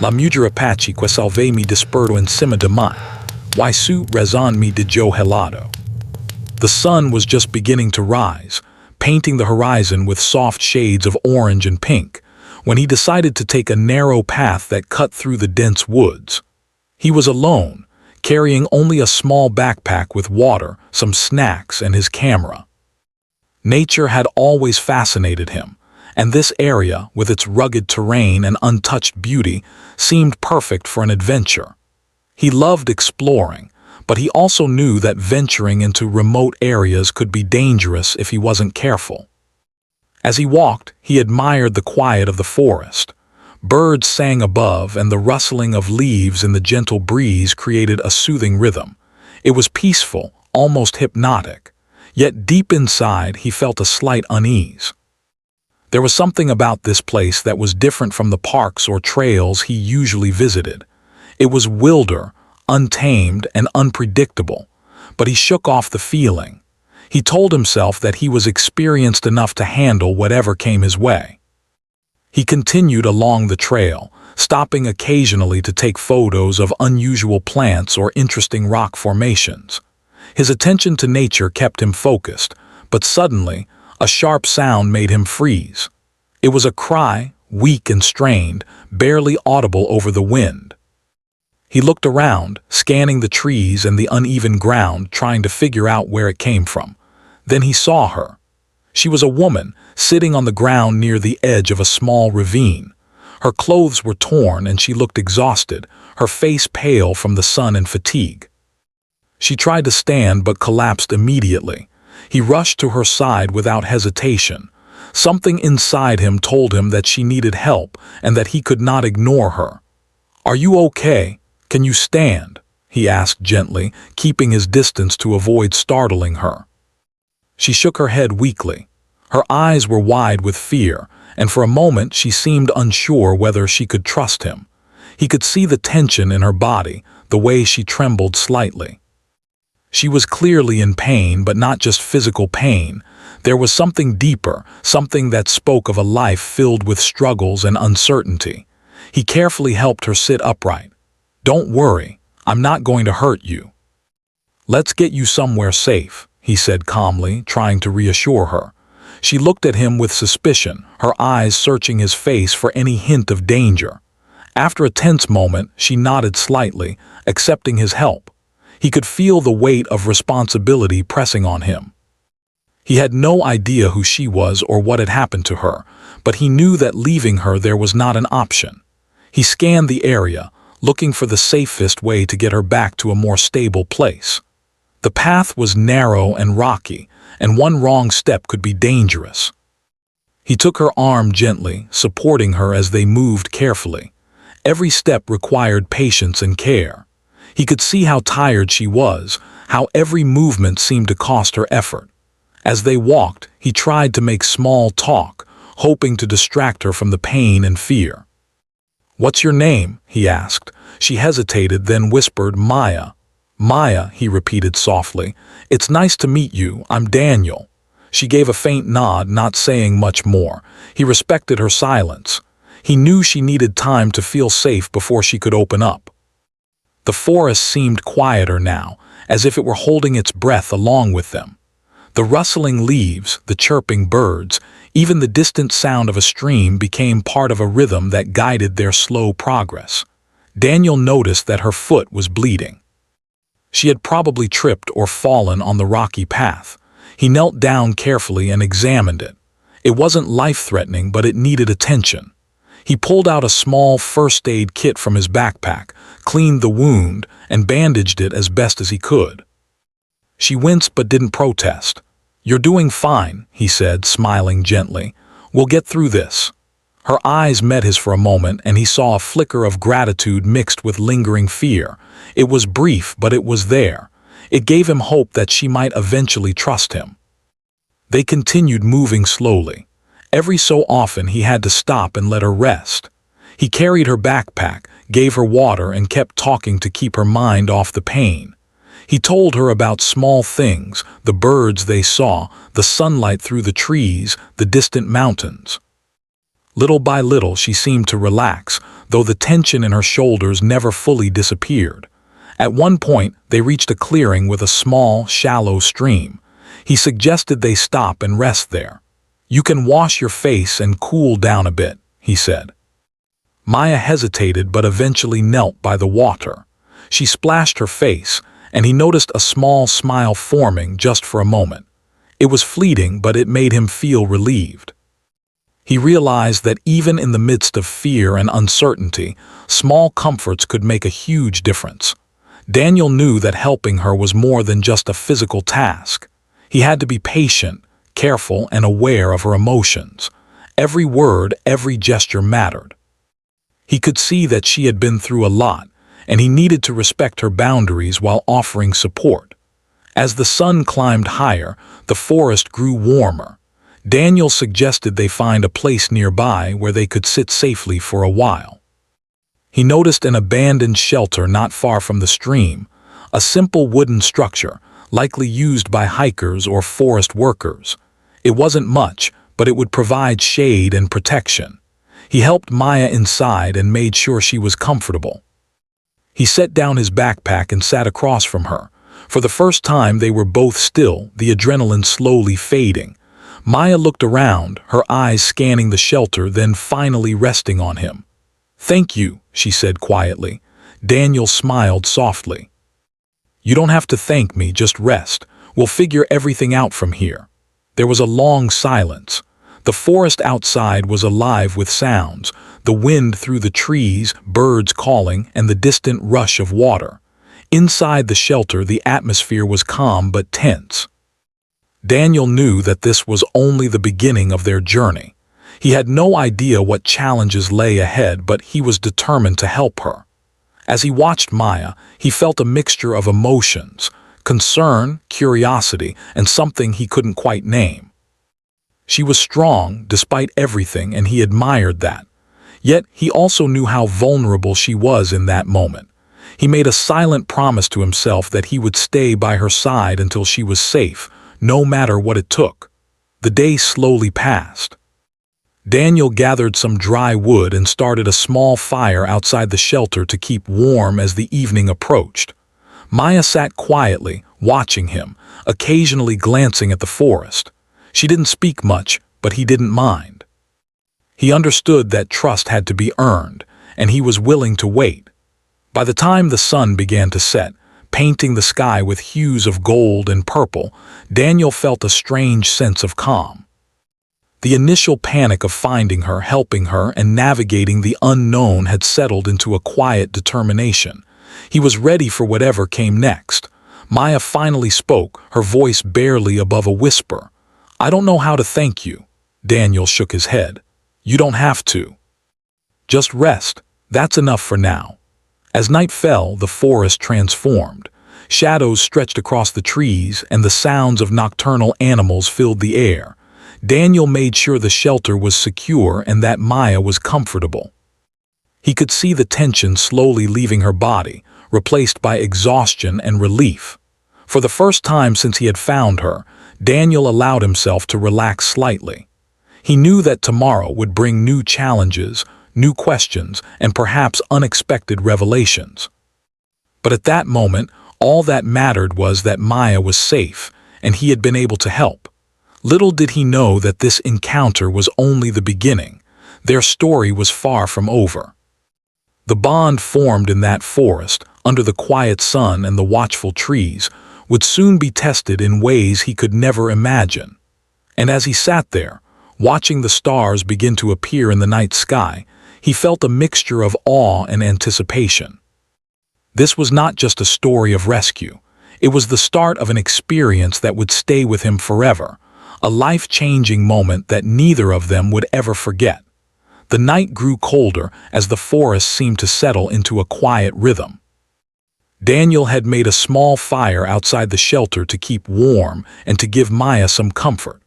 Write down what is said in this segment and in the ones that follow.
La mujer apache que salvé me despertó encima de mí. Y su razón me dejó helado. The sun was just beginning to rise, painting the horizon with soft shades of orange and pink, when he decided to take a narrow path that cut through the dense woods. He was alone, carrying only a small backpack with water, some snacks, and his camera. Nature had always fascinated him, and this area, with its rugged terrain and untouched beauty, seemed perfect for an adventure. He loved exploring, but he also knew that venturing into remote areas could be dangerous if he wasn't careful. As he walked, he admired the quiet of the forest. Birds sang above, and the rustling of leaves in the gentle breeze created a soothing rhythm. It was peaceful, almost hypnotic. Yet deep inside, he felt a slight unease. There was something about this place that was different from the parks or trails he usually visited. It was wilder, untamed, and unpredictable, but he shook off the feeling. He told himself that he was experienced enough to handle whatever came his way. He continued along the trail, stopping occasionally to take photos of unusual plants or interesting rock formations. His attention to nature kept him focused, but suddenly, a sharp sound made him freeze. It was a cry, weak and strained, barely audible over the wind. He looked around, scanning the trees and the uneven ground, trying to figure out where it came from. Then he saw her. She was a woman, sitting on the ground near the edge of a small ravine. Her clothes were torn and she looked exhausted, her face pale from the sun and fatigue. She tried to stand but collapsed immediately. He rushed to her side without hesitation. Something inside him told him that she needed help and that he could not ignore her. "Are you okay? Can you stand?" he asked gently, keeping his distance to avoid startling her. She shook her head weakly. Her eyes were wide with fear, and for a moment she seemed unsure whether she could trust him. He could see the tension in her body, the way she trembled slightly. She was clearly in pain, but not just physical pain. There was something deeper, something that spoke of a life filled with struggles and uncertainty. He carefully helped her sit upright. "Don't worry, I'm not going to hurt you. Let's get you somewhere safe," he said calmly, trying to reassure her. She looked at him with suspicion, her eyes searching his face for any hint of danger. After a tense moment, she nodded slightly, accepting his help. He could feel the weight of responsibility pressing on him. He had no idea who she was or what had happened to her, but he knew that leaving her there was not an option. He scanned the area, looking for the safest way to get her back to a more stable place. The path was narrow and rocky, and one wrong step could be dangerous. He took her arm gently, supporting her as they moved carefully. Every step required patience and care. He could see how tired she was, how every movement seemed to cost her effort. As they walked, he tried to make small talk, hoping to distract her from the pain and fear. "What's your name?" he asked. She hesitated, then whispered, "Maya." "Maya," he repeated softly. "It's nice to meet you. I'm Daniel." She gave a faint nod, not saying much more. He respected her silence. He knew she needed time to feel safe before she could open up. The forest seemed quieter now, as if it were holding its breath along with them. The rustling leaves, the chirping birds, even the distant sound of a stream became part of a rhythm that guided their slow progress. Daniel noticed that her foot was bleeding. She had probably tripped or fallen on the rocky path. He knelt down carefully and examined it. It wasn't life-threatening, but it needed attention. He pulled out a small first aid kit from his backpack, cleaned the wound, and bandaged it as best as he could. She winced but didn't protest. "You're doing fine," he said, smiling gently. "We'll get through this." Her eyes met his for a moment, and he saw a flicker of gratitude mixed with lingering fear. It was brief, but it was there. It gave him hope that she might eventually trust him. They continued moving slowly. Every so often he had to stop and let her rest. He carried her backpack, gave her water, and kept talking to keep her mind off the pain. He told her about small things, the birds they saw, the sunlight through the trees, the distant mountains. Little by little she seemed to relax, though the tension in her shoulders never fully disappeared. At one point, they reached a clearing with a small, shallow stream. He suggested they stop and rest there. "You can wash your face and cool down a bit," he said. Maya hesitated but eventually knelt by the water. She splashed her face, and he noticed a small smile forming just for a moment. It was fleeting, but it made him feel relieved. He realized that even in the midst of fear and uncertainty, small comforts could make a huge difference. Daniel knew that helping her was more than just a physical task. He had to be patient, careful, and aware of her emotions. Every word, every gesture mattered. He could see that she had been through a lot, and he needed to respect her boundaries while offering support. As the sun climbed higher, the forest grew warmer. Daniel suggested they find a place nearby where they could sit safely for a while. He noticed an abandoned shelter not far from the stream, a simple wooden structure, likely used by hikers or forest workers. It wasn't much, but it would provide shade and protection. He helped Maya inside and made sure she was comfortable. He set down his backpack and sat across from her. For the first time they were both still, the adrenaline slowly fading. Maya looked around, her eyes scanning the shelter, then finally resting on him. "Thank you," she said quietly. Daniel smiled softly. "You don't have to thank me, just rest. We'll figure everything out from here." There was a long silence. The forest outside was alive with sounds, the wind through the trees, birds calling, and the distant rush of water. Inside the shelter, the atmosphere was calm but tense. Daniel knew that this was only the beginning of their journey. He had no idea what challenges lay ahead, but he was determined to help her. As he watched Maya, he felt a mixture of emotions, concern, curiosity, and something he couldn't quite name. She was strong, despite everything, and he admired that. Yet he also knew how vulnerable she was in that moment. He made a silent promise to himself that he would stay by her side until she was safe, no matter what it took. The day slowly passed. Daniel gathered some dry wood and started a small fire outside the shelter to keep warm as the evening approached. Maya sat quietly, watching him, occasionally glancing at the forest. She didn't speak much, but he didn't mind. He understood that trust had to be earned, and he was willing to wait. By the time the sun began to set, painting the sky with hues of gold and purple, Daniel felt a strange sense of calm. The initial panic of finding her, helping her, and navigating the unknown had settled into a quiet determination. He was ready for whatever came next. Maya finally spoke, her voice barely above a whisper. "I don't know how to thank you." Daniel shook his head. "You don't have to. Just rest. That's enough for now." As night fell, the forest transformed. Shadows stretched across the trees, and the sounds of nocturnal animals filled the air. Daniel made sure the shelter was secure and that Maya was comfortable. He could see the tension slowly leaving her body, replaced by exhaustion and relief. For the first time since he had found her, Daniel allowed himself to relax slightly. He knew that tomorrow would bring new challenges, new questions, and perhaps unexpected revelations. But at that moment, all that mattered was that Maya was safe, and he had been able to help. Little did he know that this encounter was only the beginning. Their story was far from over. The bond formed in that forest, under the quiet sun and the watchful trees, would soon be tested in ways he could never imagine. And as he sat there, watching the stars begin to appear in the night sky, he felt a mixture of awe and anticipation. This was not just a story of rescue. It was the start of an experience that would stay with him forever, a life-changing moment that neither of them would ever forget. The night grew colder as the forest seemed to settle into a quiet rhythm. Daniel had made a small fire outside the shelter to keep warm and to give Maya some comfort.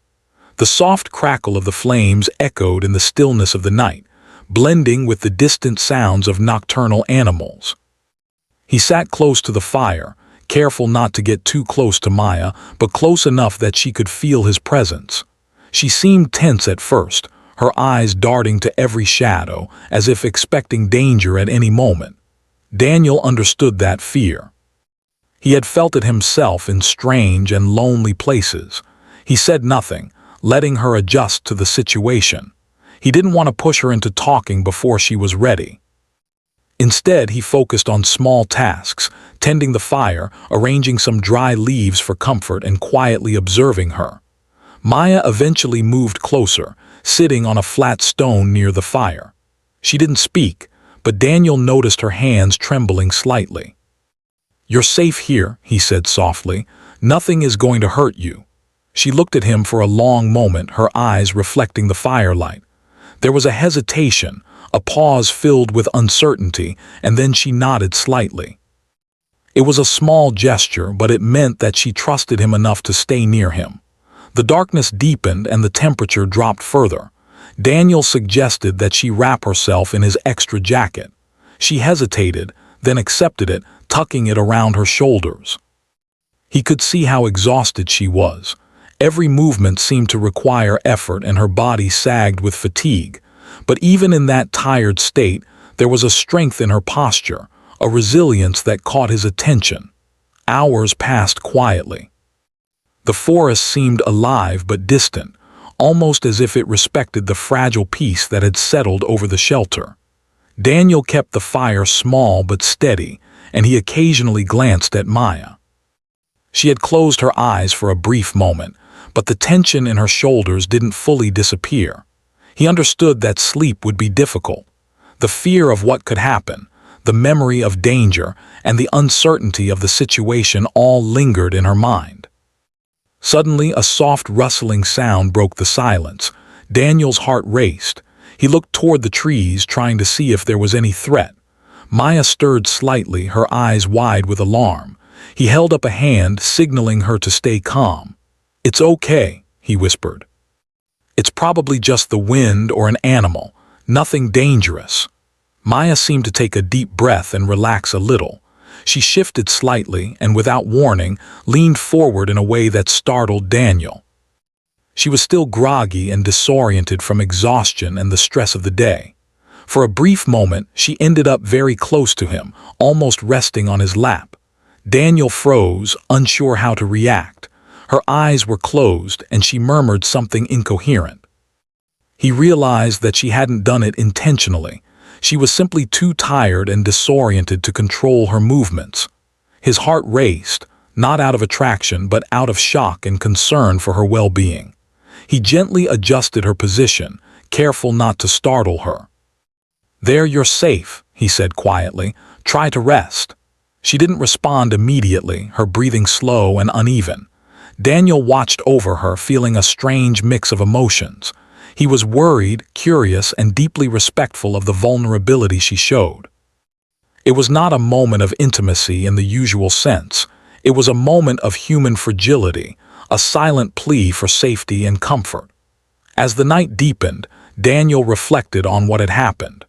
The soft crackle of the flames echoed in the stillness of the night, blending with the distant sounds of nocturnal animals. He sat close to the fire, careful not to get too close to Maya, but close enough that she could feel his presence. She seemed tense at first, her eyes darting to every shadow, as if expecting danger at any moment. Daniel understood that fear. He had felt it himself in strange and lonely places. He said nothing, letting her adjust to the situation. He didn't want to push her into talking before she was ready. Instead, he focused on small tasks, tending the fire, arranging some dry leaves for comfort, and quietly observing her. Maya eventually moved closer, sitting on a flat stone near the fire. She didn't speak, but Daniel noticed her hands trembling slightly. "You're safe here," he said softly. "Nothing is going to hurt you." She looked at him for a long moment, her eyes reflecting the firelight. There was a hesitation, a pause filled with uncertainty, and then she nodded slightly. It was a small gesture, but it meant that she trusted him enough to stay near him. The darkness deepened and the temperature dropped further. Daniel suggested that she wrap herself in his extra jacket. She hesitated, then accepted it, tucking it around her shoulders. He could see how exhausted she was. Every movement seemed to require effort and her body sagged with fatigue. But even in that tired state, there was a strength in her posture, a resilience that caught his attention. Hours passed quietly. The forest seemed alive but distant, almost as if it respected the fragile peace that had settled over the shelter. Daniel kept the fire small but steady, and he occasionally glanced at Maya. She had closed her eyes for a brief moment, but the tension in her shoulders didn't fully disappear. He understood that sleep would be difficult. The fear of what could happen, the memory of danger, and the uncertainty of the situation all lingered in her mind. Suddenly, a soft rustling sound broke the silence. Daniel's heart raced. He looked toward the trees, trying to see if there was any threat. Maya stirred slightly, her eyes wide with alarm. He held up a hand, signaling her to stay calm. "It's okay," he whispered. "It's probably just the wind or an animal. Nothing dangerous." Maya seemed to take a deep breath and relax a little. She shifted slightly and, without warning, leaned forward in a way that startled Daniel. She was still groggy and disoriented from exhaustion and the stress of the day. For a brief moment, she ended up very close to him, almost resting on his lap. Daniel froze, unsure how to react. Her eyes were closed, and she murmured something incoherent. He realized that she hadn't done it intentionally. She was simply too tired and disoriented to control her movements. His heart raced, not out of attraction but out of shock and concern for her well-being. He gently adjusted her position, careful not to startle her. "There, you're safe," he said quietly. "Try to rest." She didn't respond immediately, her breathing slow and uneven. Daniel watched over her, feeling a strange mix of emotions. He was worried, curious, and deeply respectful of the vulnerability she showed. It was not a moment of intimacy in the usual sense. It was a moment of human fragility, a silent plea for safety and comfort. As the night deepened, Daniel reflected on what had happened.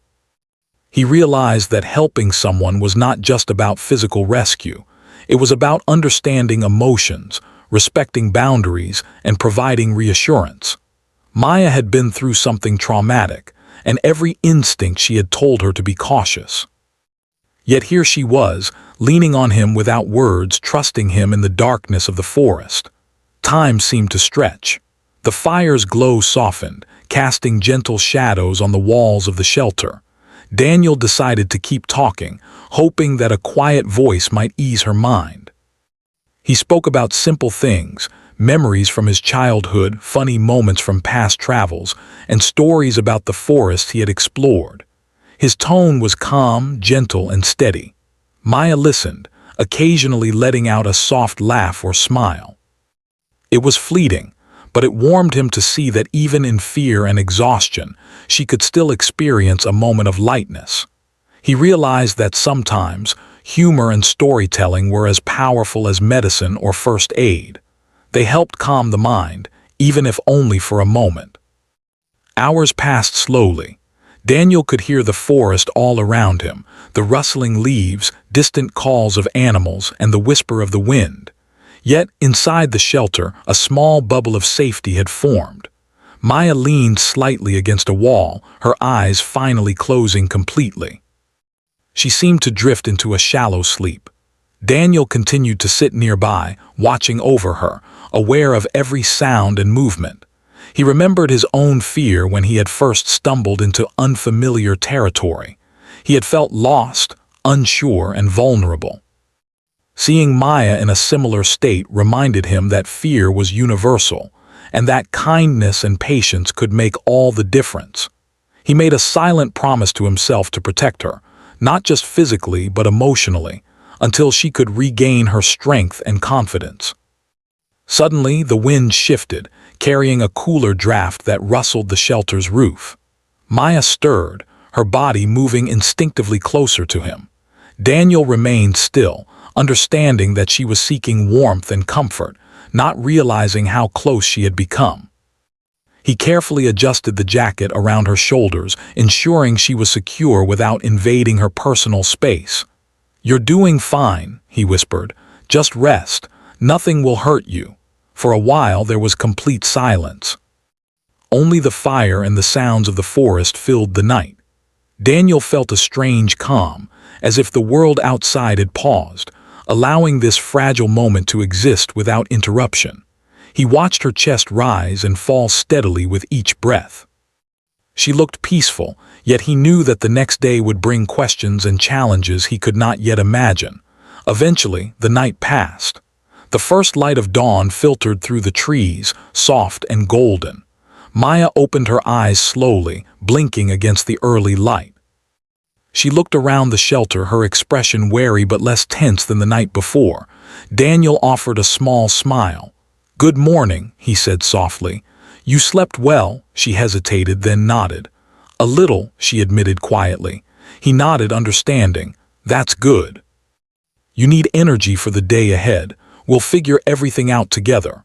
He realized that helping someone was not just about physical rescue. It was about understanding emotions, respecting boundaries, and providing reassurance. Maya had been through something traumatic, and every instinct she had told her to be cautious. Yet here she was, leaning on him without words, trusting him in the darkness of the forest. Time seemed to stretch. The fire's glow softened, casting gentle shadows on the walls of the shelter. Daniel decided to keep talking, hoping that a quiet voice might ease her mind. He spoke about simple things, memories from his childhood, funny moments from past travels, and stories about the forest he had explored. His tone was calm, gentle, and steady. Maya listened, occasionally letting out a soft laugh or smile. It was fleeting, but it warmed him to see that even in fear and exhaustion, she could still experience a moment of lightness. He realized that sometimes humor and storytelling were as powerful as medicine or first aid. They helped calm the mind, even if only for a moment. Hours passed slowly. Daniel could hear the forest all around him, the rustling leaves, distant calls of animals, and the whisper of the wind. Yet, inside the shelter, a small bubble of safety had formed. Maya leaned slightly against a wall, her eyes finally closing completely. She seemed to drift into a shallow sleep. Daniel continued to sit nearby, watching over her, aware of every sound and movement. He remembered his own fear when he had first stumbled into unfamiliar territory. He had felt lost, unsure, and vulnerable. Seeing Maya in a similar state reminded him that fear was universal, and that kindness and patience could make all the difference. He made a silent promise to himself to protect her, not just physically but emotionally, until she could regain her strength and confidence. Suddenly, the wind shifted, carrying a cooler draft that rustled the shelter's roof. Maya stirred, her body moving instinctively closer to him. Daniel remained still, understanding that she was seeking warmth and comfort, not realizing how close she had become. He carefully adjusted the jacket around her shoulders, ensuring she was secure without invading her personal space. "You're doing fine," he whispered. "Just rest. Nothing will hurt you." For a while there was complete silence. Only the fire and the sounds of the forest filled the night. Daniel felt a strange calm, as if the world outside had paused, allowing this fragile moment to exist without interruption. He watched her chest rise and fall steadily with each breath. She looked peaceful, yet he knew that the next day would bring questions and challenges he could not yet imagine. Eventually, the night passed. The first light of dawn filtered through the trees, soft and golden. Maya opened her eyes slowly, blinking against the early light. She looked around the shelter, her expression wary but less tense than the night before. Daniel offered a small smile. "Good morning," he said softly. "You slept well," she hesitated, then nodded. "A little," she admitted quietly. He nodded, understanding. "That's good. You need energy for the day ahead. We'll figure everything out together."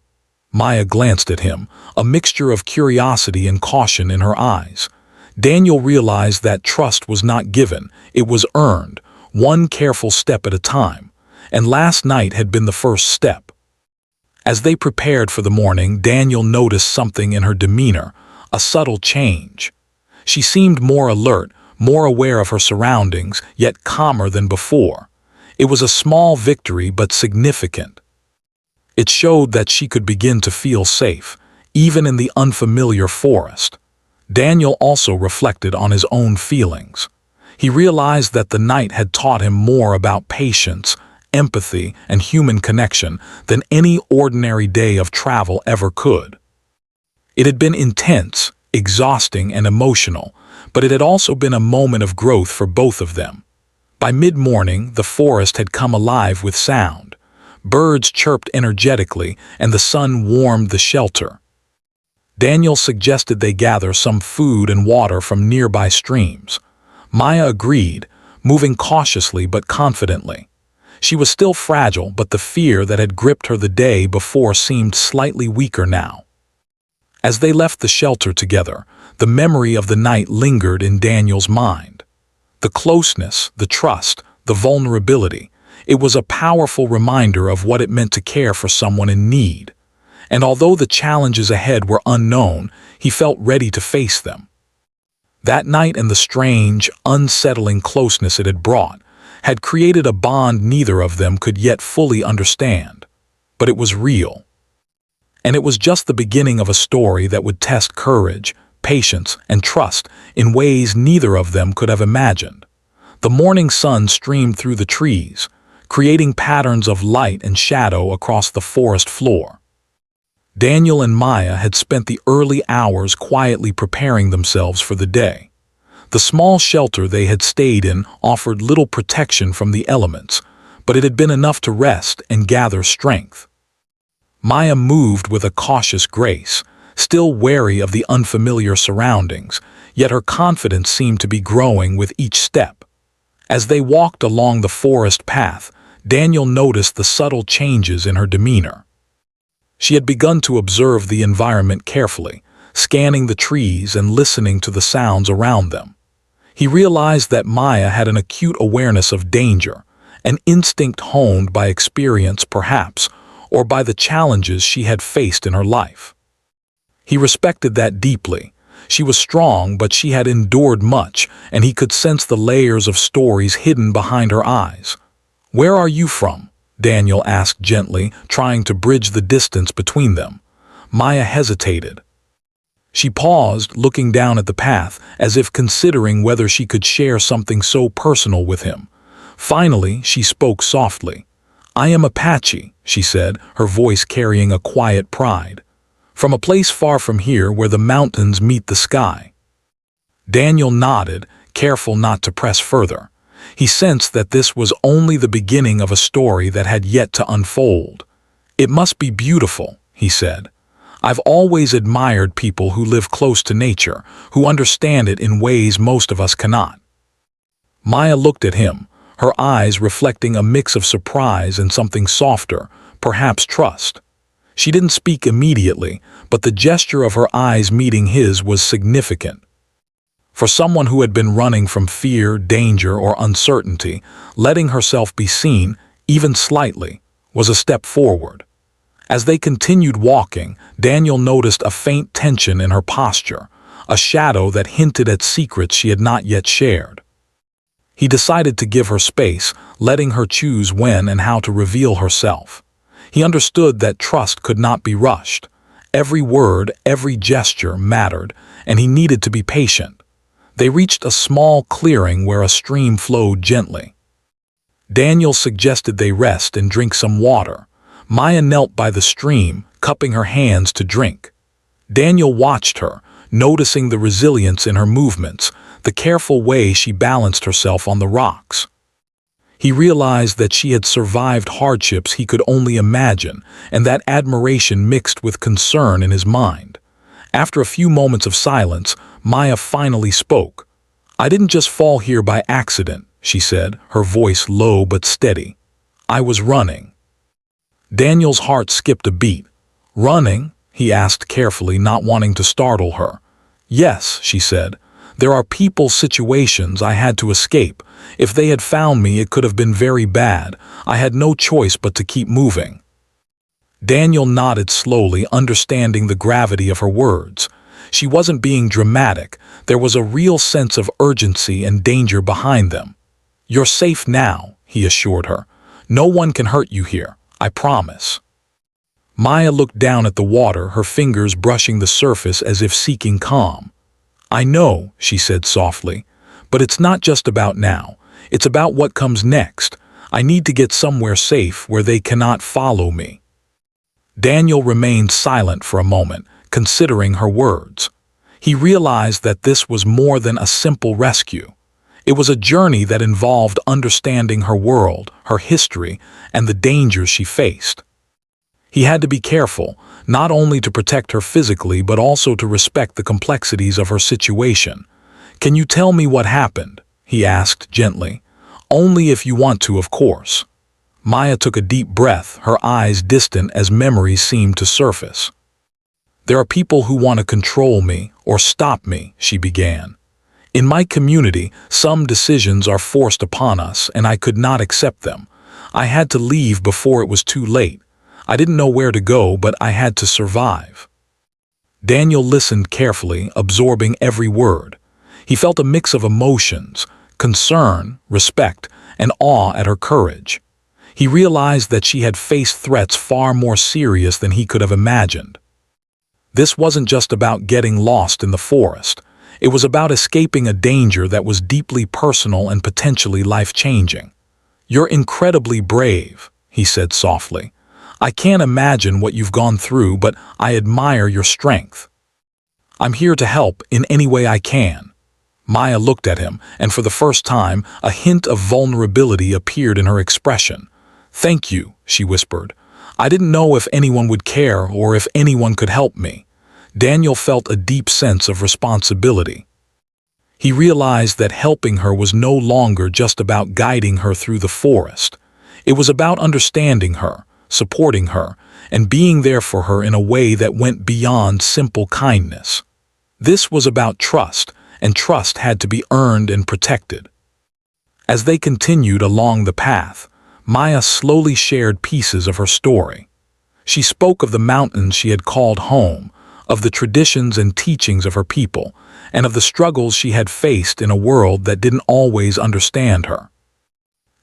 Maya glanced at him, a mixture of curiosity and caution in her eyes. Daniel realized that trust was not given, it was earned, one careful step at a time, and last night had been the first step. As they prepared for the morning, Daniel noticed something in her demeanor, a subtle change. She seemed more alert, more aware of her surroundings, yet calmer than before. It was a small victory but significant. It showed that she could begin to feel safe, even in the unfamiliar forest. Daniel also reflected on his own feelings. He realized that the night had taught him more about patience, empathy, and human connection than any ordinary day of travel ever could. It had been intense, exhausting, and emotional, but it had also been a moment of growth for both of them. By mid-morning, the forest had come alive with sound. Birds chirped energetically, and the sun warmed the shelter. Daniel suggested they gather some food and water from nearby streams. Maya agreed, moving cautiously but confidently. She was still fragile, but the fear that had gripped her the day before seemed slightly weaker now. As they left the shelter together, the memory of the night lingered in Daniel's mind. The closeness, the trust, the vulnerability. It was a powerful reminder of what it meant to care for someone in need. And although the challenges ahead were unknown, he felt ready to face them. That night and the strange, unsettling closeness it had brought had created a bond neither of them could yet fully understand. But it was real. And it was just the beginning of a story that would test courage, patience, and trust in ways neither of them could have imagined. The morning sun streamed through the trees, creating patterns of light and shadow across the forest floor. Daniel and Maya had spent the early hours quietly preparing themselves for the day. The small shelter they had stayed in offered little protection from the elements, but it had been enough to rest and gather strength. Maya moved with a cautious grace, still wary of the unfamiliar surroundings, yet her confidence seemed to be growing with each step. As they walked along the forest path, Daniel noticed the subtle changes in her demeanor. She had begun to observe the environment carefully, scanning the trees and listening to the sounds around them. He realized that Maya had an acute awareness of danger, an instinct honed by experience perhaps, or by the challenges she had faced in her life. He respected that deeply. She was strong, but she had endured much, and he could sense the layers of stories hidden behind her eyes. "Where are you from?" Daniel asked gently, trying to bridge the distance between them. Maya hesitated. She paused, looking down at the path, as if considering whether she could share something so personal with him. Finally, she spoke softly. "I am Apache," she said, her voice carrying a quiet pride. "From a place far from here where the mountains meet the sky." Daniel nodded, careful not to press further. He sensed that this was only the beginning of a story that had yet to unfold. "It must be beautiful," he said. "I've always admired people who live close to nature, who understand it in ways most of us cannot." Maya looked at him, her eyes reflecting a mix of surprise and something softer, perhaps trust. She didn't speak immediately, but the gesture of her eyes meeting his was significant. For someone who had been running from fear, danger, or uncertainty, letting herself be seen, even slightly, was a step forward. As they continued walking, Daniel noticed a faint tension in her posture, a shadow that hinted at secrets she had not yet shared. He decided to give her space, letting her choose when and how to reveal herself. He understood that trust could not be rushed. Every word, every gesture mattered, and he needed to be patient. They reached a small clearing where a stream flowed gently. Daniel suggested they rest and drink some water. Maya knelt by the stream, cupping her hands to drink. Daniel watched her, noticing the resilience in her movements, the careful way she balanced herself on the rocks. He realized that she had survived hardships he could only imagine, and that admiration mixed with concern in his mind. After a few moments of silence, Maya finally spoke. "I didn't just fall here by accident," she said, her voice low but steady. "I was running." Daniel's heart skipped a beat. "Running?" he asked carefully, not wanting to startle her. "Yes," she said. "There are people, situations I had to escape. If they had found me, it could have been very bad. I had no choice but to keep moving." Daniel nodded slowly, understanding the gravity of her words. She wasn't being dramatic. There was a real sense of urgency and danger behind them. "You're safe now," he assured her. "No one can hurt you here, I promise." Maya looked down at the water, her fingers brushing the surface as if seeking calm. "I know," she said softly, "but it's not just about now. It's about what comes next. I need to get somewhere safe where they cannot follow me." Daniel remained silent for a moment, considering her words. He realized that this was more than a simple rescue. It was a journey that involved understanding her world, her history, and the dangers she faced. He had to be careful, not only to protect her physically but also to respect the complexities of her situation. "Can you tell me what happened?" he asked gently. "Only if you want to, of course." Maya took a deep breath, her eyes distant as memories seemed to surface. "There are people who want to control me or stop me," she began. "In my community, some decisions are forced upon us, and I could not accept them. I had to leave before it was too late. I didn't know where to go, but I had to survive." Daniel listened carefully, absorbing every word. He felt a mix of emotions, concern, respect, and awe at her courage. He realized that she had faced threats far more serious than he could have imagined. This wasn't just about getting lost in the forest. It was about escaping a danger that was deeply personal and potentially life-changing. "You're incredibly brave," he said softly. "I can't imagine what you've gone through, but I admire your strength. I'm here to help in any way I can." Maya looked at him, and for the first time, a hint of vulnerability appeared in her expression. "Thank you," she whispered. "I didn't know if anyone would care or if anyone could help me." Daniel felt a deep sense of responsibility. He realized that helping her was no longer just about guiding her through the forest. It was about understanding her, supporting her, and being there for her in a way that went beyond simple kindness. This was about trust, and trust had to be earned and protected. As they continued along the path, Maya slowly shared pieces of her story. She spoke of the mountains she had called home, of the traditions and teachings of her people, and of the struggles she had faced in a world that didn't always understand her.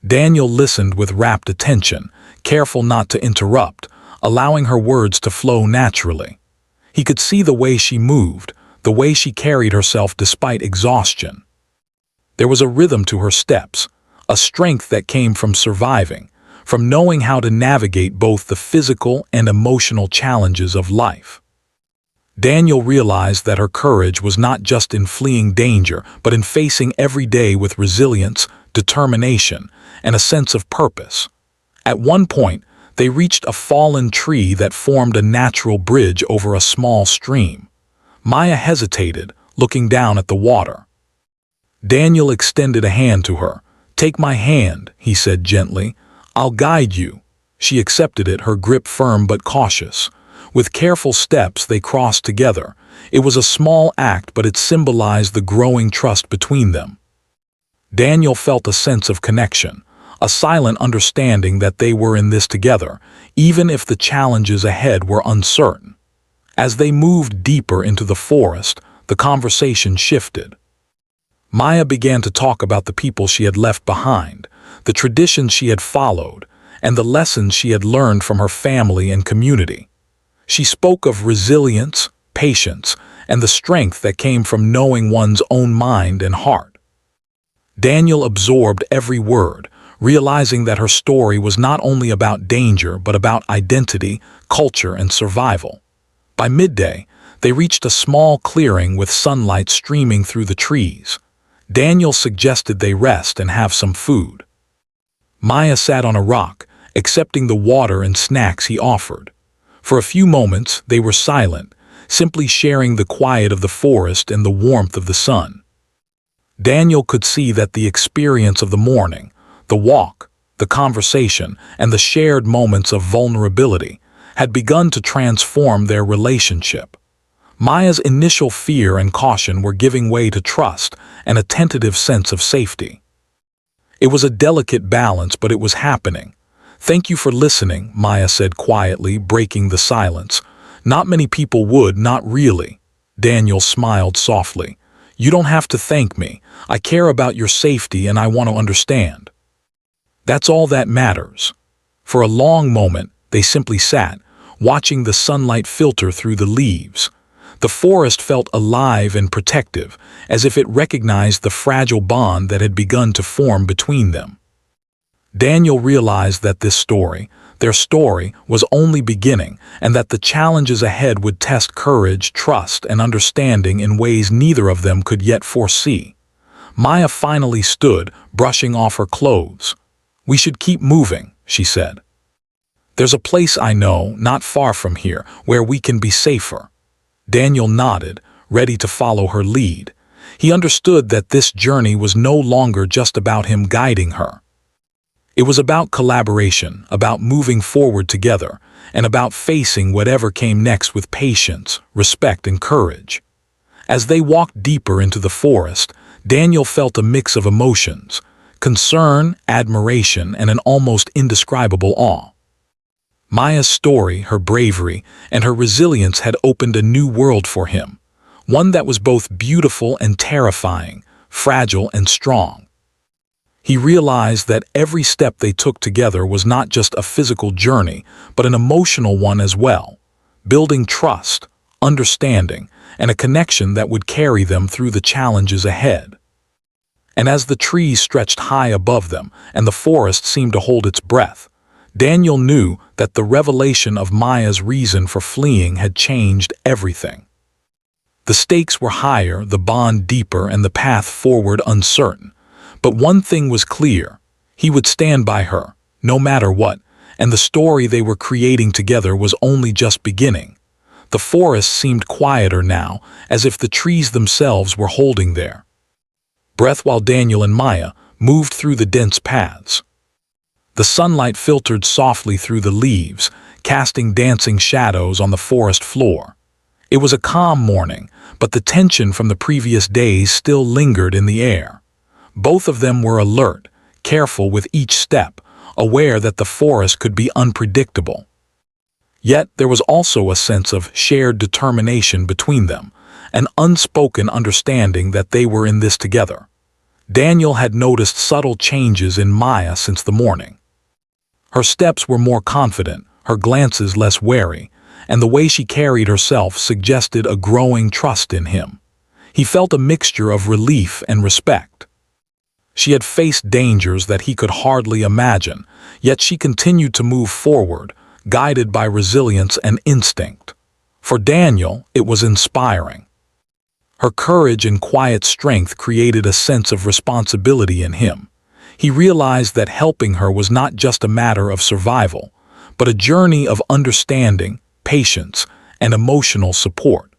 Daniel listened with rapt attention, careful not to interrupt, allowing her words to flow naturally. He could see the way she moved, the way she carried herself despite exhaustion. There was a rhythm to her steps, a strength that came from surviving, from knowing how to navigate both the physical and emotional challenges of life. Daniel realized that her courage was not just in fleeing danger, but in facing every day with resilience, determination, and a sense of purpose. At one point, they reached a fallen tree that formed a natural bridge over a small stream. Maya hesitated, looking down at the water. Daniel extended a hand to her. "Take my hand," he said gently. "I'll guide you." She accepted it, her grip firm but cautious. With careful steps, they crossed together. It was a small act, but it symbolized the growing trust between them. Daniel felt a sense of connection, a silent understanding that they were in this together, even if the challenges ahead were uncertain. As they moved deeper into the forest, the conversation shifted. Maya began to talk about the people she had left behind, the traditions she had followed, and the lessons she had learned from her family and community. She spoke of resilience, patience, and the strength that came from knowing one's own mind and heart. Daniel absorbed every word, realizing that her story was not only about danger but about identity, culture, and survival. By midday, they reached a small clearing with sunlight streaming through the trees. Daniel suggested they rest and have some food. Maya sat on a rock, accepting the water and snacks he offered. For a few moments, they were silent, simply sharing the quiet of the forest and the warmth of the sun. Daniel could see that the experience of the morning, the walk, the conversation, and the shared moments of vulnerability had begun to transform their relationship. Maya's initial fear and caution were giving way to trust and a tentative sense of safety. It was a delicate balance, but it was happening. "Thank you for listening," Maya said quietly, breaking the silence. "Not many people would, not really." Daniel smiled softly. "You don't have to thank me. I care about your safety and I want to understand." That's all that matters. For a long moment, they simply sat, watching the sunlight filter through the leaves. The forest felt alive and protective, as if it recognized the fragile bond that had begun to form between them. Daniel realized that this story, their story, was only beginning, and that the challenges ahead would test courage, trust, and understanding in ways neither of them could yet foresee. Maya finally stood, brushing off her clothes. "We should keep moving," she said. "There's a place I know, not far from here, where we can be safer." Daniel nodded, ready to follow her lead. He understood that this journey was no longer just about him guiding her. It was about collaboration, about moving forward together, and about facing whatever came next with patience, respect, and courage. As they walked deeper into the forest, Daniel felt a mix of emotions: concern, admiration, and an almost indescribable awe. Maya's story, her bravery, and her resilience had opened a new world for him, one that was both beautiful and terrifying, fragile and strong. He realized that every step they took together was not just a physical journey, but an emotional one as well, building trust, understanding, and a connection that would carry them through the challenges ahead. And as the trees stretched high above them and the forest seemed to hold its breath, Daniel knew that the revelation of Maya's reason for fleeing had changed everything. The stakes were higher, the bond deeper, and the path forward uncertain. But one thing was clear: he would stand by her, no matter what, and the story they were creating together was only just beginning. The forest seemed quieter now, as if the trees themselves were holding their breath while Daniel and Maya moved through the dense paths. The sunlight filtered softly through the leaves, casting dancing shadows on the forest floor. It was a calm morning, but the tension from the previous days still lingered in the air. Both of them were alert, careful with each step, aware that the forest could be unpredictable. Yet there was also a sense of shared determination between them, an unspoken understanding that they were in this together. Daniel had noticed subtle changes in Maya since the morning. Her steps were more confident, her glances less wary, and the way she carried herself suggested a growing trust in him. He felt a mixture of relief and respect. She had faced dangers that he could hardly imagine, yet she continued to move forward, guided by resilience and instinct. For Daniel, it was inspiring. Her courage and quiet strength created a sense of responsibility in him. He realized that helping her was not just a matter of survival, but a journey of understanding, patience, and emotional support.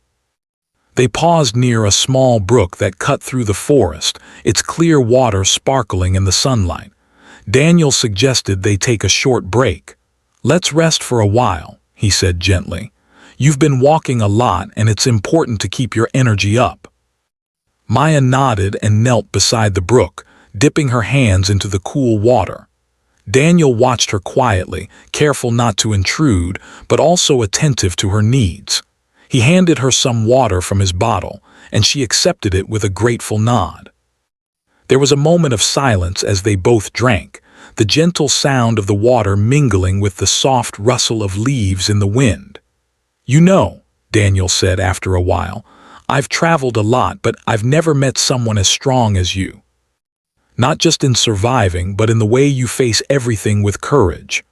They paused near a small brook that cut through the forest, its clear water sparkling in the sunlight. Daniel suggested they take a short break. "Let's rest for a while," he said gently. "You've been walking a lot and it's important to keep your energy up." Maya nodded and knelt beside the brook, dipping her hands into the cool water. Daniel watched her quietly, careful not to intrude, but also attentive to her needs. He handed her some water from his bottle, and she accepted it with a grateful nod. There was a moment of silence as they both drank, the gentle sound of the water mingling with the soft rustle of leaves in the wind. "You know," Daniel said after a while, "I've traveled a lot, but I've never met someone as strong as you. Not just in surviving, but in the way you face everything with courage."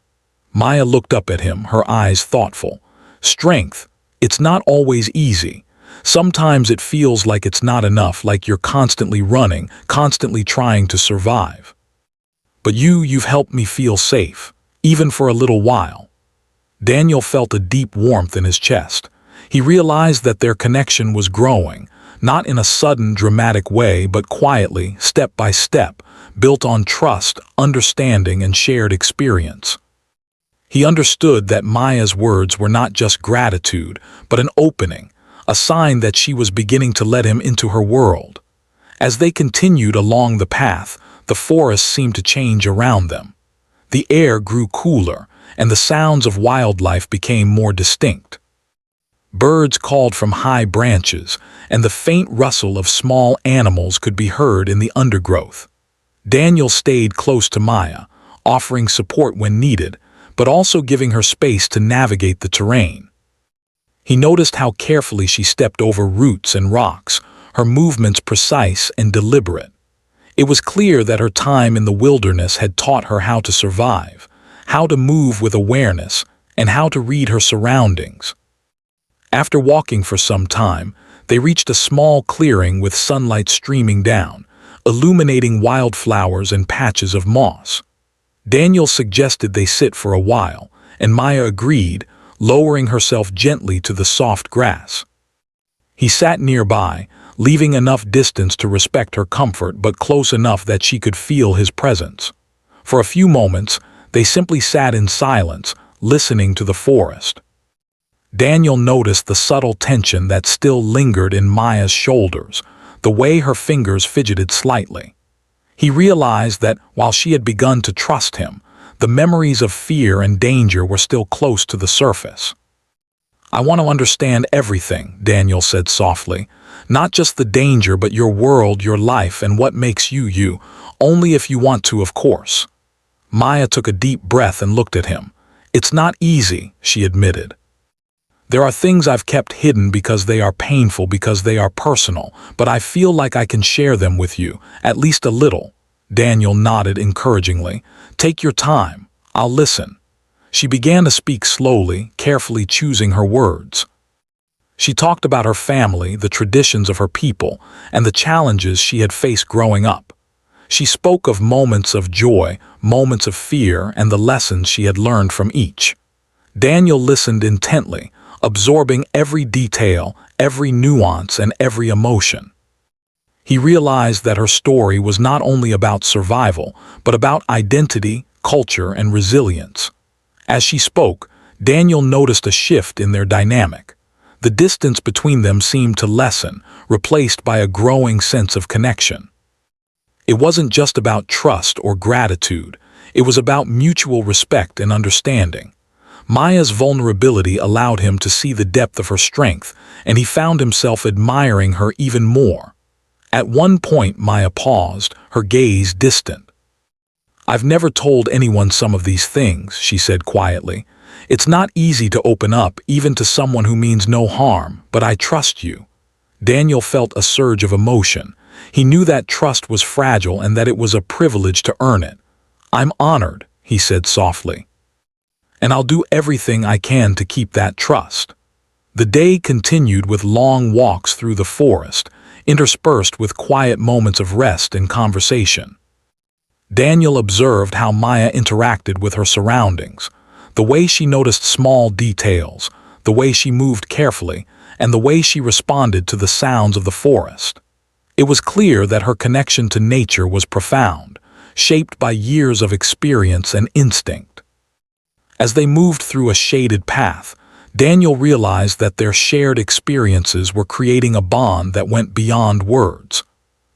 Maya looked up at him, her eyes thoughtful. "Strength. It's not always easy. Sometimes it feels like it's not enough, like you're constantly running, constantly trying to survive. But you've helped me feel safe, even for a little while." Daniel felt a deep warmth in his chest. He realized that their connection was growing, not in a sudden, dramatic way, but quietly, step by step, built on trust, understanding, and shared experience. He understood that Maya's words were not just gratitude, but an opening, a sign that she was beginning to let him into her world. As they continued along the path, the forest seemed to change around them. The air grew cooler, and the sounds of wildlife became more distinct. Birds called from high branches, and the faint rustle of small animals could be heard in the undergrowth. Daniel stayed close to Maya, offering support when needed, but also giving her space to navigate the terrain. He noticed how carefully she stepped over roots and rocks, her movements precise and deliberate. It was clear that her time in the wilderness had taught her how to survive, how to move with awareness, and how to read her surroundings. After walking for some time, they reached a small clearing with sunlight streaming down, illuminating wildflowers and patches of moss. Daniel suggested they sit for a while, and Maya agreed, lowering herself gently to the soft grass. He sat nearby, leaving enough distance to respect her comfort but close enough that she could feel his presence. For a few moments, they simply sat in silence, listening to the forest. Daniel noticed the subtle tension that still lingered in Maya's shoulders, the way her fingers fidgeted slightly. He realized that while she had begun to trust him, the memories of fear and danger were still close to the surface. "I want to understand everything," Daniel said softly. "Not just the danger, but your world, your life, and what makes you you. Only if you want to, of course." Maya took a deep breath and looked at him. "It's not easy," she admitted. "There are things I've kept hidden because they are painful, because they are personal, but I feel like I can share them with you, at least a little." Daniel nodded encouragingly. "Take your time. I'll listen." She began to speak slowly, carefully choosing her words. She talked about her family, the traditions of her people, and the challenges she had faced growing up. She spoke of moments of joy, moments of fear, and the lessons she had learned from each. Daniel listened intently, absorbing every detail, every nuance, and every emotion. He realized that her story was not only about survival, but about identity, culture, and resilience. As she spoke, Daniel noticed a shift in their dynamic. The distance between them seemed to lessen, replaced by a growing sense of connection. It wasn't just about trust or gratitude, it was about mutual respect and understanding. Maya's vulnerability allowed him to see the depth of her strength, and he found himself admiring her even more. At one point, Maya paused, her gaze distant. "I've never told anyone some of these things," she said quietly. "It's not easy to open up, even to someone who means no harm, but I trust you." Daniel felt a surge of emotion. He knew that trust was fragile and that it was a privilege to earn it. "I'm honored," he said softly. "And I'll do everything I can to keep that trust." The day continued with long walks through the forest, interspersed with quiet moments of rest and conversation. Daniel observed how Maya interacted with her surroundings, the way she noticed small details, the way she moved carefully, and the way she responded to the sounds of the forest. It was clear that her connection to nature was profound, shaped by years of experience and instinct. As they moved through a shaded path, Daniel realized that their shared experiences were creating a bond that went beyond words.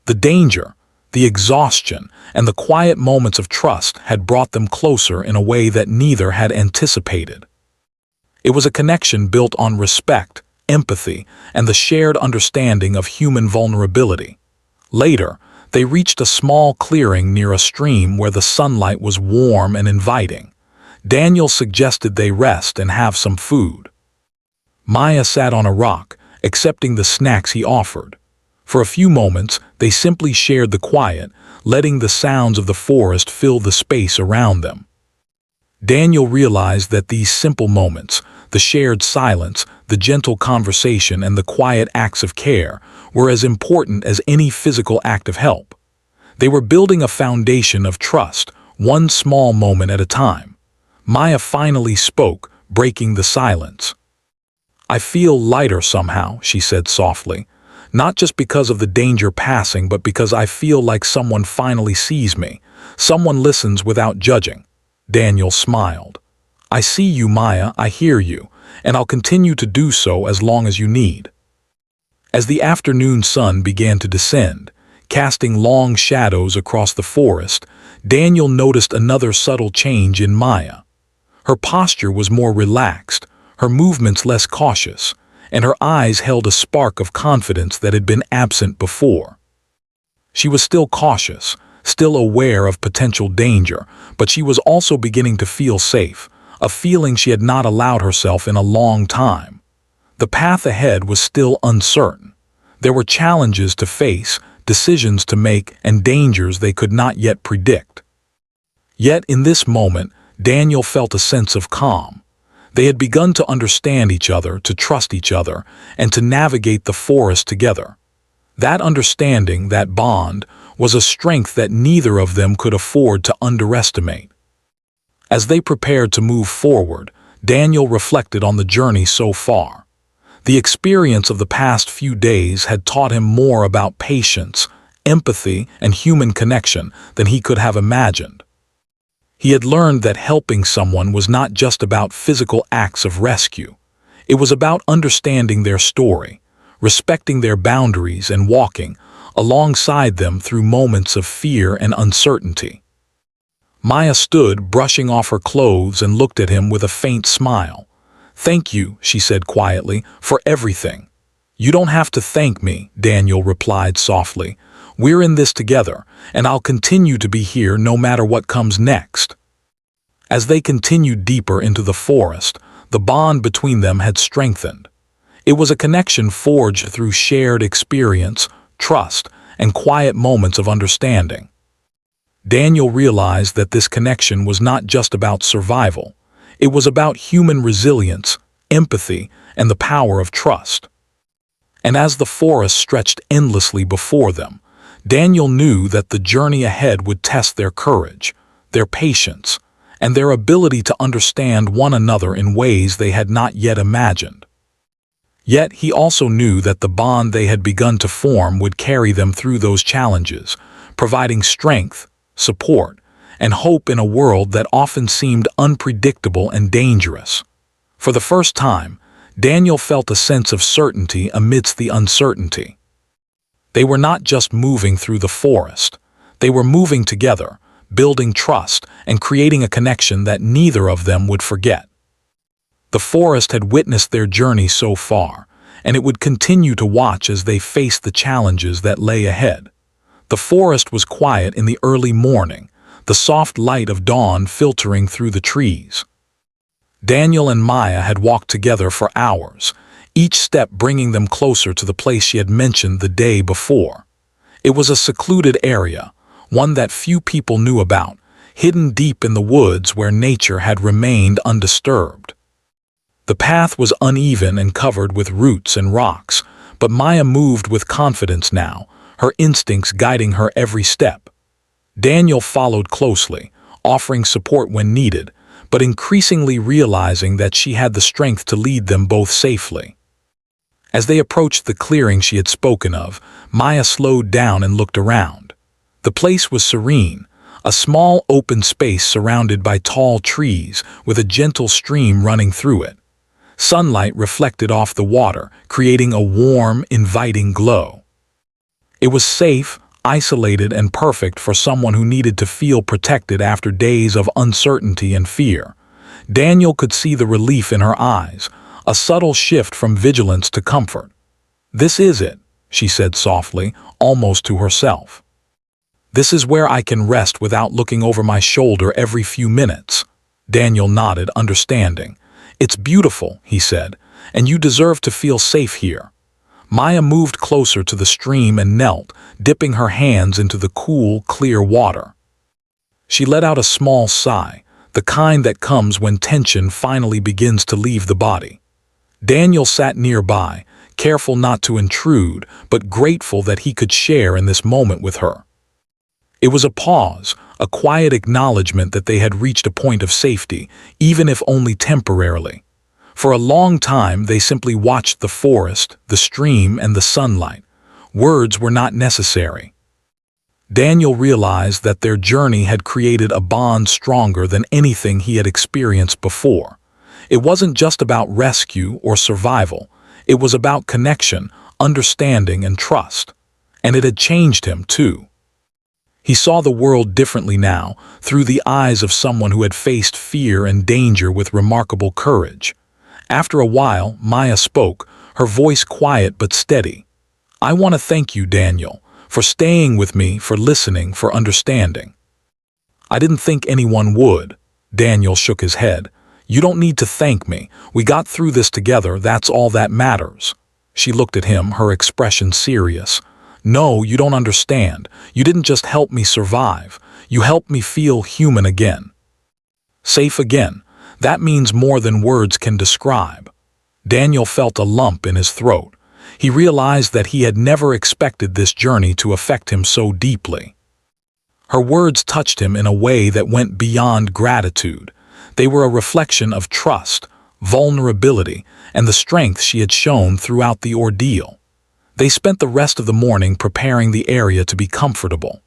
The danger, the exhaustion, and the quiet moments of trust had brought them closer in a way that neither had anticipated. It was a connection built on respect, empathy, and the shared understanding of human vulnerability. Later, they reached a small clearing near a stream where the sunlight was warm and inviting. Daniel suggested they rest and have some food. Maya sat on a rock, accepting the snacks he offered. For a few moments, they simply shared the quiet, letting the sounds of the forest fill the space around them. Daniel realized that these simple moments, the shared silence, the gentle conversation, and the quiet acts of care, were as important as any physical act of help. They were building a foundation of trust, one small moment at a time. Maya finally spoke, breaking the silence. "I feel lighter somehow," she said softly. "Not just because of the danger passing, but because I feel like someone finally sees me. Someone listens without judging." Daniel smiled. "I see you, Maya, I hear you, and I'll continue to do so as long as you need." As the afternoon sun began to descend, casting long shadows across the forest, Daniel noticed another subtle change in Maya. Her posture was more relaxed, her movements less cautious, and her eyes held a spark of confidence that had been absent before. She was still cautious, still aware of potential danger, but she was also beginning to feel safe, a feeling she had not allowed herself in a long time. The path ahead was still uncertain. There were challenges to face, decisions to make, and dangers they could not yet predict. Yet in this moment, Daniel felt a sense of calm. They had begun to understand each other, to trust each other, and to navigate the forest together. That understanding, that bond, was a strength that neither of them could afford to underestimate. As they prepared to move forward, Daniel reflected on the journey so far. The experience of the past few days had taught him more about patience, empathy, and human connection than he could have imagined. He had learned that helping someone was not just about physical acts of rescue. It was about understanding their story, respecting their boundaries, and walking alongside them through moments of fear and uncertainty. Maya stood, brushing off her clothes, and looked at him with a faint smile. "Thank you," she said quietly, "for everything." "You don't have to thank me," Daniel replied softly. "We're in this together, and I'll continue to be here no matter what comes next." As they continued deeper into the forest, the bond between them had strengthened. It was a connection forged through shared experience, trust, and quiet moments of understanding. Daniel realized that this connection was not just about survival. It was about human resilience, empathy, and the power of trust. And as the forest stretched endlessly before them, Daniel knew that the journey ahead would test their courage, their patience, and their ability to understand one another in ways they had not yet imagined. Yet he also knew that the bond they had begun to form would carry them through those challenges, providing strength, support, and hope in a world that often seemed unpredictable and dangerous. For the first time, Daniel felt a sense of certainty amidst the uncertainty. They were not just moving through the forest. They were moving together, building trust, and creating a connection that neither of them would forget. The forest had witnessed their journey so far, and it would continue to watch as they faced the challenges that lay ahead. The forest was quiet in the early morning, the soft light of dawn filtering through the trees. Daniel and Maya had walked together for hours, each step bringing them closer to the place she had mentioned the day before. It was a secluded area, one that few people knew about, hidden deep in the woods where nature had remained undisturbed. The path was uneven and covered with roots and rocks, but Maya moved with confidence now, her instincts guiding her every step. Daniel followed closely, offering support when needed, but increasingly realizing that she had the strength to lead them both safely. As they approached the clearing she had spoken of, Maya slowed down and looked around. The place was serene, a small open space surrounded by tall trees with a gentle stream running through it. Sunlight reflected off the water, creating a warm, inviting glow. It was safe, isolated, and perfect for someone who needed to feel protected after days of uncertainty and fear. Daniel could see the relief in her eyes, a subtle shift from vigilance to comfort. "This is it," she said softly, almost to herself. "This is where I can rest without looking over my shoulder every few minutes." Daniel nodded, understanding. "It's beautiful," he said, "and you deserve to feel safe here." Maya moved closer to the stream and knelt, dipping her hands into the cool, clear water. She let out a small sigh, the kind that comes when tension finally begins to leave the body. Daniel sat nearby, careful not to intrude, but grateful that he could share in this moment with her. It was a pause, a quiet acknowledgement that they had reached a point of safety, even if only temporarily. For a long time they simply watched the forest, the stream, and the sunlight. Words were not necessary. Daniel realized that their journey had created a bond stronger than anything he had experienced before. It wasn't just about rescue or survival. It was about connection, understanding, and trust. And it had changed him, too. He saw the world differently now, through the eyes of someone who had faced fear and danger with remarkable courage. After a while, Maya spoke, her voice quiet but steady. "I want to thank you, Daniel, for staying with me, for listening, for understanding." "I didn't think anyone would." Daniel shook his head. "You don't need to thank me. We got through this together, that's all that matters." She looked at him, her expression serious. "No, you don't understand. You didn't just help me survive. You helped me feel human again. Safe again. That means more than words can describe." Daniel felt a lump in his throat. He realized that he had never expected this journey to affect him so deeply. Her words touched him in a way that went beyond gratitude. They were a reflection of trust, vulnerability, and the strength she had shown throughout the ordeal. They spent the rest of the morning preparing the area to be comfortable.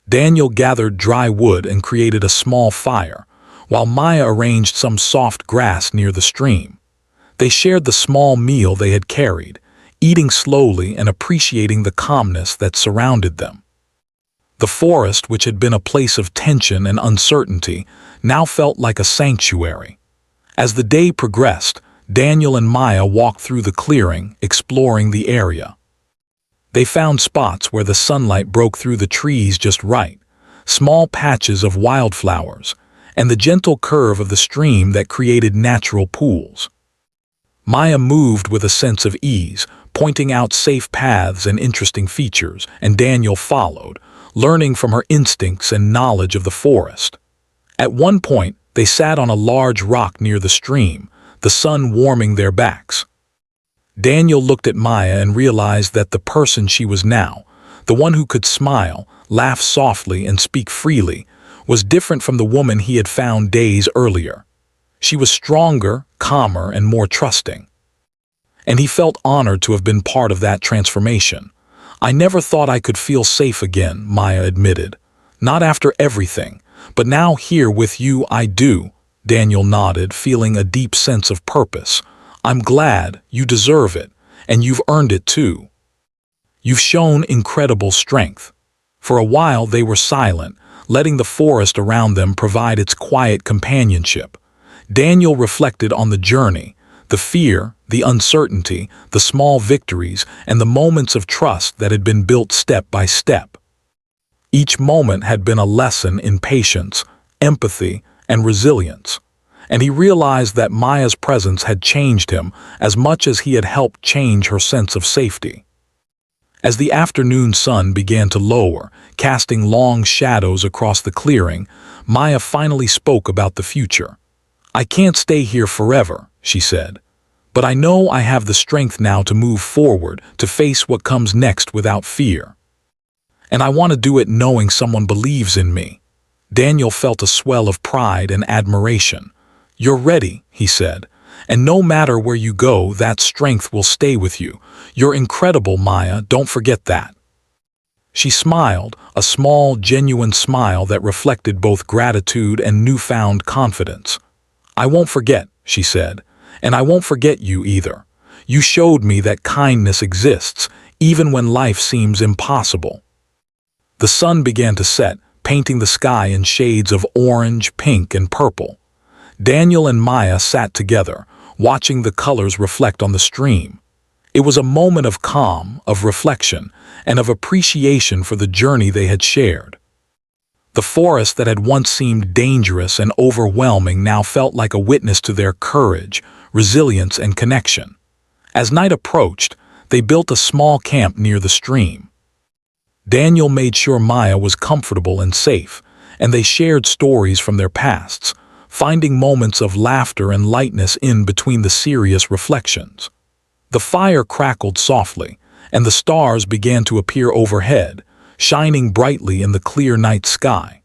Daniel gathered dry wood and created a small fire, while Maya arranged some soft grass near the stream. They shared the small meal they had carried, eating slowly and appreciating the calmness that surrounded them. The forest, which had been a place of tension and uncertainty, now felt like a sanctuary. As the day progressed, Daniel and Maya walked through the clearing, exploring the area. They found spots where the sunlight broke through the trees just right, small patches of wildflowers, and the gentle curve of the stream that created natural pools. Maya moved with a sense of ease, pointing out safe paths and interesting features, and Daniel followed, learning from her instincts and knowledge of the forest. At one point, they sat on a large rock near the stream, the sun warming their backs. Daniel looked at Maya and realized that the person she was now, the one who could smile, laugh softly, and speak freely, was different from the woman he had found days earlier. She was stronger, calmer, and more trusting. And he felt honored to have been part of that transformation. "I never thought I could feel safe again," Maya admitted. "Not after everything, but now here with you I do." Daniel nodded, feeling a deep sense of purpose. "I'm glad. You deserve it, and you've earned it too. You've shown incredible strength." For a while they were silent, letting the forest around them provide its quiet companionship. Daniel reflected on the journey, the fear, the uncertainty, the small victories, and the moments of trust that had been built step by step. Each moment had been a lesson in patience, empathy, and resilience, and he realized that Maya's presence had changed him as much as he had helped change her sense of safety. As the afternoon sun began to lower, casting long shadows across the clearing, Maya finally spoke about the future. "I can't stay here forever," she said, "but I know I have the strength now to move forward, to face what comes next without fear. And I want to do it knowing someone believes in me." Daniel felt a swell of pride and admiration. "You're ready," he said, "and no matter where you go, that strength will stay with you. You're incredible, Maya, don't forget that." She smiled, a small, genuine smile that reflected both gratitude and newfound confidence. "I won't forget," she said, "and I won't forget you either. You showed me that kindness exists, even when life seems impossible." The sun began to set, painting the sky in shades of orange, pink, and purple. Daniel and Maya sat together, watching the colors reflect on the stream. It was a moment of calm, of reflection, and of appreciation for the journey they had shared. The forest that had once seemed dangerous and overwhelming now felt like a witness to their courage, resilience, and connection. As night approached, they built a small camp near the stream. Daniel made sure Maya was comfortable and safe, and they shared stories from their pasts, finding moments of laughter and lightness in between the serious reflections. The fire crackled softly, and the stars began to appear overhead, shining brightly in the clear night sky.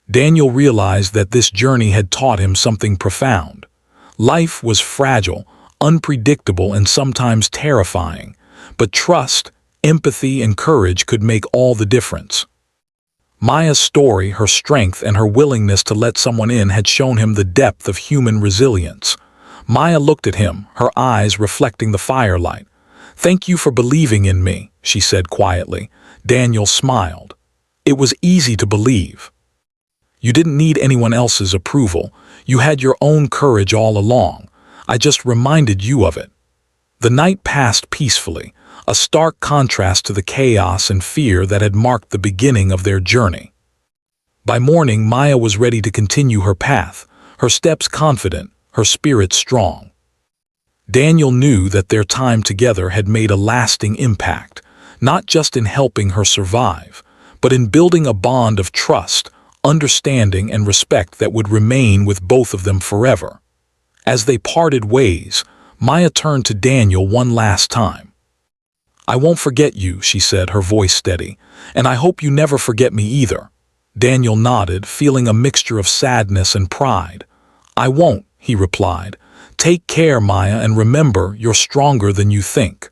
Daniel realized that this journey had taught him something profound. Life was fragile, unpredictable, and sometimes terrifying, but trust, empathy, and courage could make all the difference. Maya's story, her strength, and her willingness to let someone in had shown him the depth of human resilience. Maya looked at him, her eyes reflecting the firelight. "Thank you for believing in me," she said quietly. Daniel smiled. "It was easy to believe. You didn't need anyone else's approval. You had your own courage all along. I just reminded you of it." The night passed peacefully, a stark contrast to the chaos and fear that had marked the beginning of their journey. By morning, Maya was ready to continue her path, her steps confident, her spirit strong. Daniel knew that their time together had made a lasting impact, not just in helping her survive, but in building a bond of trust, understanding, and respect that would remain with both of them forever. As they parted ways, Maya turned to Daniel one last time. "I won't forget you," she said, her voice steady, "and I hope you never forget me either." Daniel nodded, feeling a mixture of sadness and pride. "I won't," he replied. "Take care, Maya, and remember, you're stronger than you think."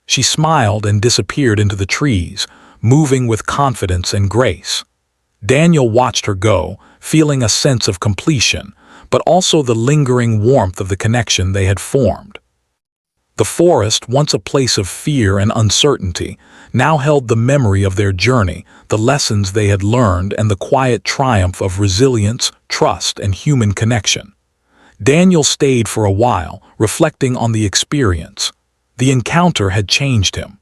She smiled and disappeared into the trees, moving with confidence and grace. Daniel watched her go, feeling a sense of completion, but also the lingering warmth of the connection they had formed. The forest, once a place of fear and uncertainty, now held the memory of their journey, the lessons they had learned, and the quiet triumph of resilience, trust, and human connection. Daniel stayed for a while, reflecting on the experience. The encounter had changed him.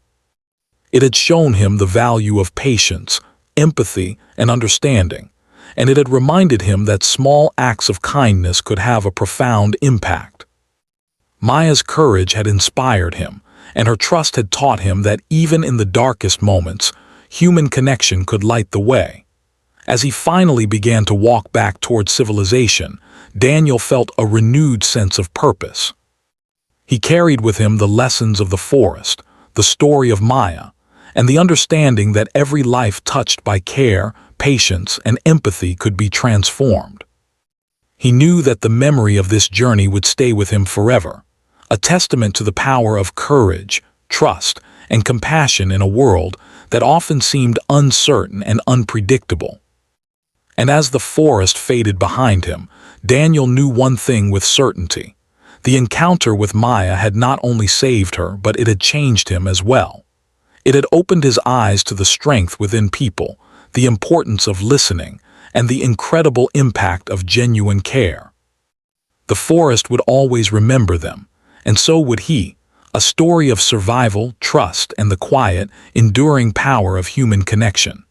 It had shown him the value of patience, empathy, and understanding, and it had reminded him that small acts of kindness could have a profound impact. Maya's courage had inspired him, and her trust had taught him that even in the darkest moments, human connection could light the way. As he finally began to walk back toward civilization, Daniel felt a renewed sense of purpose. He carried with him the lessons of the forest, the story of Maya, and the understanding that every life touched by care, patience, and empathy could be transformed. He knew that the memory of this journey would stay with him forever, a testament to the power of courage, trust, and compassion in a world that often seemed uncertain and unpredictable. And as the forest faded behind him, Daniel knew one thing with certainty. The encounter with Maya had not only saved her, but it had changed him as well. It had opened his eyes to the strength within people, the importance of listening, and the incredible impact of genuine care. The forest would always remember them, and so would he, a story of survival, trust, and the quiet, enduring power of human connection.